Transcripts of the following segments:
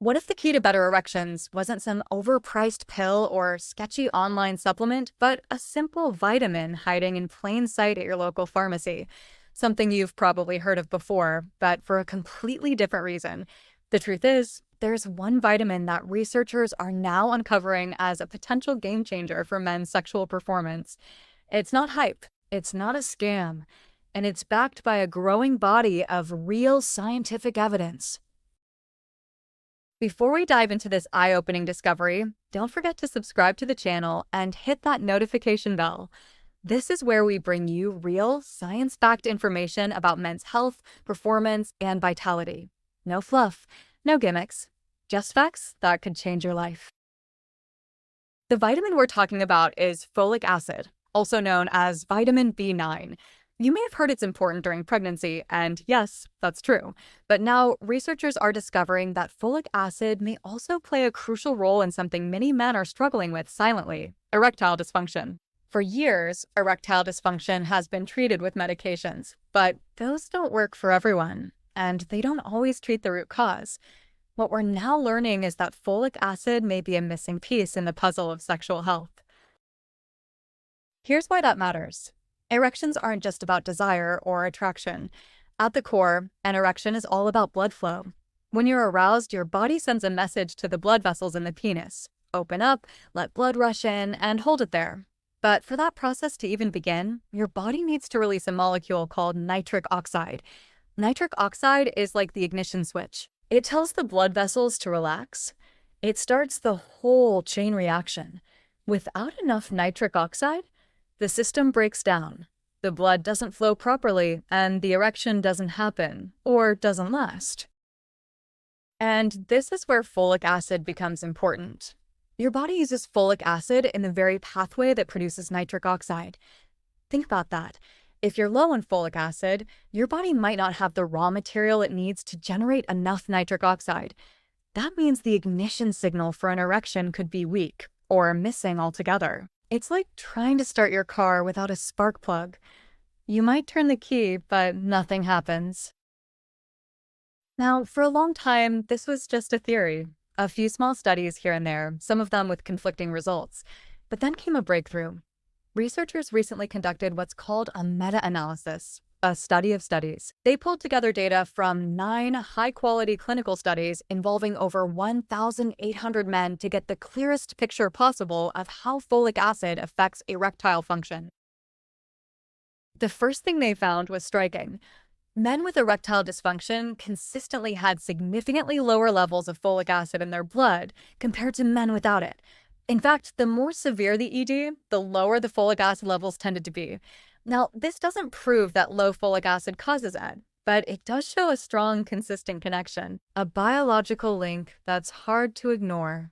What if the key to better erections wasn't some overpriced pill or sketchy online supplement, but a simple vitamin hiding in plain sight at your local pharmacy? Something you've probably heard of before, but for a completely different reason. The truth is, there's one vitamin that researchers are now uncovering as a potential game changer for men's sexual performance. It's not hype, it's not a scam, and it's backed by a growing body of real scientific evidence. Before we dive into this eye-opening discovery, don't forget to subscribe to the channel and hit that notification bell. This is where we bring you real, science-backed information about men's health, performance, and vitality. No fluff, no gimmicks, just facts that could change your life. The vitamin we're talking about is folic acid, also known as vitamin B9. You may have heard it's important during pregnancy, and yes, that's true. But now researchers are discovering that folic acid may also play a crucial role in something many men are struggling with silently: erectile dysfunction. For years, erectile dysfunction has been treated with medications, but those don't work for everyone, and they don't always treat the root cause. What we're now learning is that folic acid may be a missing piece in the puzzle of sexual health. Here's why that matters. Erections aren't just about desire or attraction. At the core, an erection is all about blood flow. When you're aroused, your body sends a message to the blood vessels in the penis. Open up, let blood rush in, and hold it there. But for that process to even begin, your body needs to release a molecule called nitric oxide. Nitric oxide is like the ignition switch. It tells the blood vessels to relax. It starts the whole chain reaction. Without enough nitric oxide, the system breaks down. The blood doesn't flow properly, and the erection doesn't happen, or doesn't last. And this is where folic acid becomes important. Your body uses folic acid in the very pathway that produces nitric oxide. Think about that. If you're low on folic acid, your body might not have the raw material it needs to generate enough nitric oxide. That means the ignition signal for an erection could be weak, or missing altogether. It's like trying to start your car without a spark plug. You might turn the key, but nothing happens. Now, for a long time, this was just a theory. A few small studies here and there, some of them with conflicting results. But then came a breakthrough. Researchers recently conducted what's called a meta-analysis, a study of studies. They pulled together data from 9 high-quality clinical studies involving over 1,800 men to get the clearest picture possible of how folic acid affects erectile function. The first thing they found was striking. Men with erectile dysfunction consistently had significantly lower levels of folic acid in their blood compared to men without it. In fact, the more severe the ED, the lower the folic acid levels tended to be. Now, this doesn't prove that low folic acid causes ED, but it does show a strong, consistent connection, a biological link that's hard to ignore.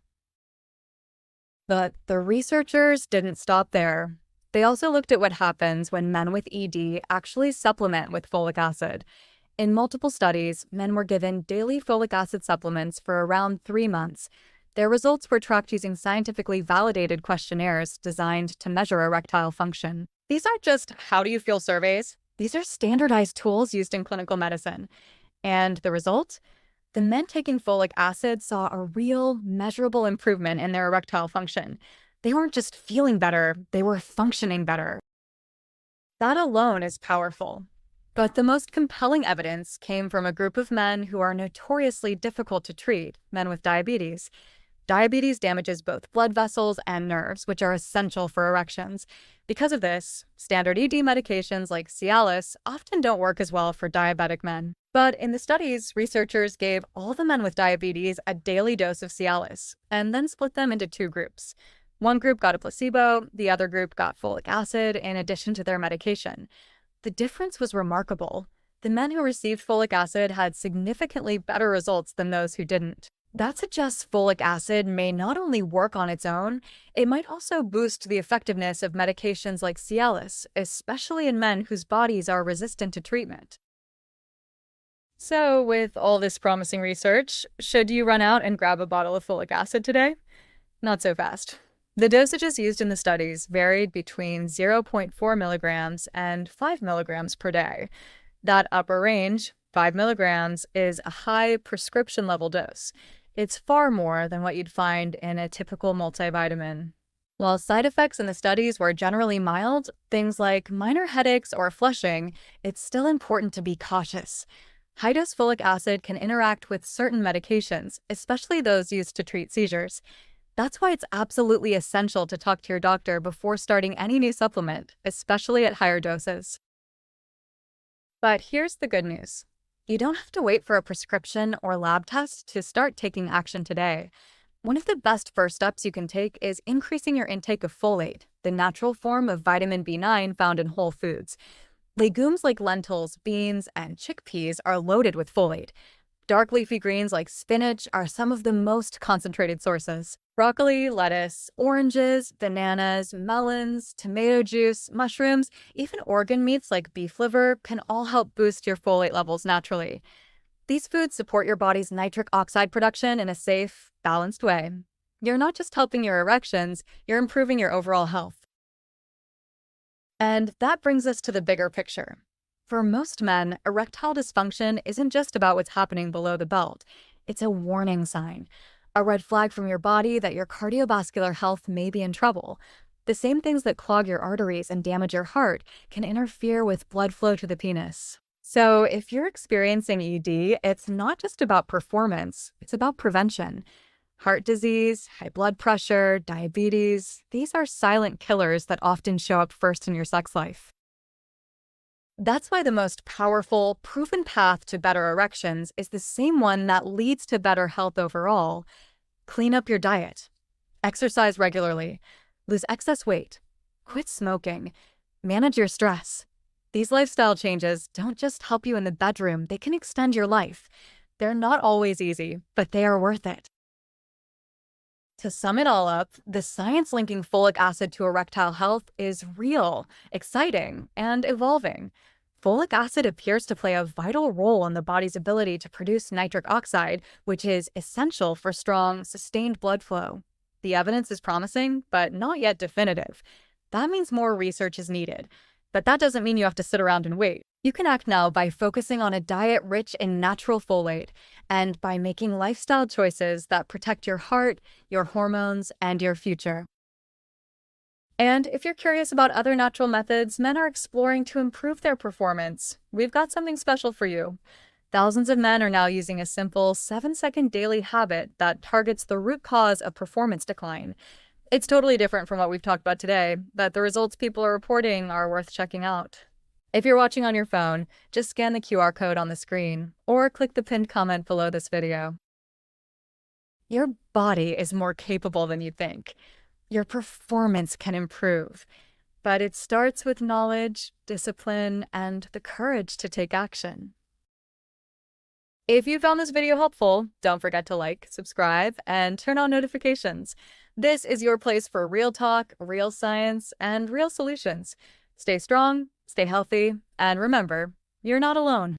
But the researchers didn't stop there. They also looked at what happens when men with ED actually supplement with folic acid. In multiple studies, men were given daily folic acid supplements for around 3 months. Their results were tracked using scientifically validated questionnaires designed to measure erectile function. These aren't just "how do you feel" surveys. These are standardized tools used in clinical medicine. And the result? The men taking folic acid saw a real, measurable improvement in their erectile function. They weren't just feeling better, they were functioning better. That alone is powerful. But the most compelling evidence came from a group of men who are notoriously difficult to treat, men with diabetes. Diabetes damages both blood vessels and nerves, which are essential for erections. Because of this, standard ED medications like Cialis often don't work as well for diabetic men. But in the studies, researchers gave all the men with diabetes a daily dose of Cialis, and then split them into 2 groups. One group got a placebo, the other group got folic acid in addition to their medication. The difference was remarkable. The men who received folic acid had significantly better results than those who didn't. That suggests folic acid may not only work on its own, it might also boost the effectiveness of medications like Cialis, especially in men whose bodies are resistant to treatment. So, with all this promising research, should you run out and grab a bottle of folic acid today? Not so fast. The dosages used in the studies varied between 0.4 milligrams and 5 milligrams per day. That upper range, 5 milligrams, is a high prescription level dose. It's far more than what you'd find in a typical multivitamin. While side effects in the studies were generally mild, things like minor headaches or flushing, it's still important to be cautious. High-dose folic acid can interact with certain medications, especially those used to treat seizures. That's why it's absolutely essential to talk to your doctor before starting any new supplement, especially at higher doses. But here's the good news. You don't have to wait for a prescription or lab test to start taking action today. One of the best first steps you can take is increasing your intake of folate, the natural form of vitamin B9 found in whole foods. Legumes like lentils, beans, and chickpeas are loaded with folate. Dark leafy greens like spinach are some of the most concentrated sources. Broccoli, lettuce, oranges, bananas, melons, tomato juice, mushrooms, even organ meats like beef liver can all help boost your folate levels naturally. These foods support your body's nitric oxide production in a safe, balanced way. You're not just helping your erections, you're improving your overall health. And that brings us to the bigger picture. For most men, erectile dysfunction isn't just about what's happening below the belt. It's a warning sign, a red flag from your body that your cardiovascular health may be in trouble. The same things that clog your arteries and damage your heart can interfere with blood flow to the penis. So if you're experiencing ED, it's not just about performance, it's about prevention. Heart disease, high blood pressure, diabetes, these are silent killers that often show up first in your sex life. That's why the most powerful, proven path to better erections is the same one that leads to better health overall. Clean up your diet. Exercise regularly. Lose excess weight. Quit smoking. Manage your stress. These lifestyle changes don't just help you in the bedroom, they can extend your life. They're not always easy, but they are worth it. To sum it all up, the science linking folic acid to erectile health is real, exciting, and evolving. Folic acid appears to play a vital role in the body's ability to produce nitric oxide, which is essential for strong, sustained blood flow. The evidence is promising, but not yet definitive. That means more research is needed. But that doesn't mean you have to sit around and wait. You can act now by focusing on a diet rich in natural folate and by making lifestyle choices that protect your heart, your hormones, and your future. And if you're curious about other natural methods men are exploring to improve their performance, we've got something special for you. Thousands of men are now using a simple 7-second daily habit that targets the root cause of performance decline. It's totally different from what we've talked about today, but the results people are reporting are worth checking out. If you're watching on your phone, just scan the QR code on the screen or click the pinned comment below this video. Your body is more capable than you think. Your performance can improve, but it starts with knowledge, discipline, and the courage to take action. If you found this video helpful, don't forget to like, subscribe, and turn on notifications. This is your place for real talk, real science, and real solutions. Stay strong, stay healthy, and remember, you're not alone.